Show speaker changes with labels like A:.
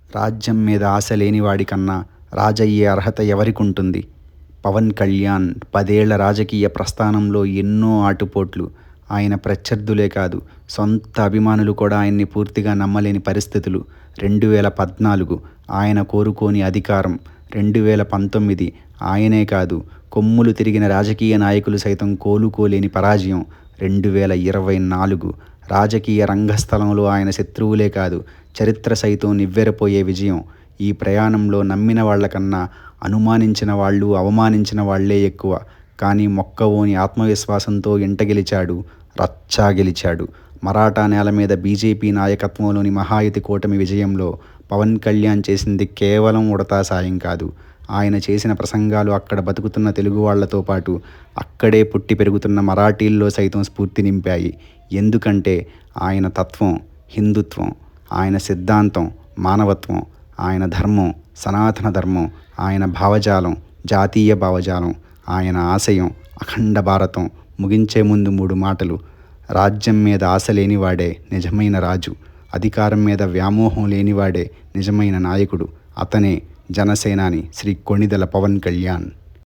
A: రాజ్యం మీద ఆశ లేనివాడి కన్నా రాజయ్యే అర్హత ఎవరికుంటుంది? పవన్ కళ్యాణ్ 10 ఏళ్ల రాజకీయ ప్రస్థానంలో ఎన్నో ఆటుపోట్లు. ఆయన ప్రత్యర్థులే కాదు, సొంత అభిమానులు కూడా ఆయన్ని పూర్తిగా నమ్మలేని పరిస్థితులు. 2014 ఆయన కోరుకోని అధికారం. 2019 ఆయనే కాదు, కొమ్ములు తిరిగిన రాజకీయ నాయకులు సైతం కోలుకోలేని పరాజయం. 2024 రాజకీయ రంగస్థలంలో ఆయన శత్రువులే కాదు, చరిత్ర సైతం నివ్వెరపోయే విజయం. ఈ ప్రయాణంలో నమ్మిన వాళ్లకన్నా అనుమానించిన వాళ్ళు, అవమానించిన వాళ్లే ఎక్కువ. కానీ మొక్కవోని ఆత్మవిశ్వాసంతో ఇంట గెలిచాడు, రచ్చా గెలిచాడు. మరాఠా నేల మీద బీజేపీ నాయకత్వంలోని మహాయుతి కూటమి విజయంలో పవన్ కళ్యాణ్ చేసింది కేవలం ఉడతా సాయం కాదు. ఆయన చేసిన ప్రసంగాలు అక్కడ బతుకుతున్న తెలుగు వాళ్లతో పాటు అక్కడే పుట్టి పెరుగుతున్న మరాఠీల్లో సైతం స్ఫూర్తి నింపాయి. ఎందుకంటే ఆయన తత్వం హిందుత్వం, ఆయన సిద్ధాంతం మానవత్వం, ఆయన ధర్మం సనాతన ధర్మం, ఆయన భావజాలం జాతీయ భావజాలం, ఆయన ఆశయం అఖండ భారతం. ముగించే ముందు 3 మాటలు. రాజ్యం మీద ఆశ లేనివాడే నిజమైన రాజు. అధికారం మీద వ్యామోహం లేనివాడే నిజమైన నాయకుడు. అతనే జనసేనాని శ్రీ కొణిదెల పవన్ కళ్యాణ్.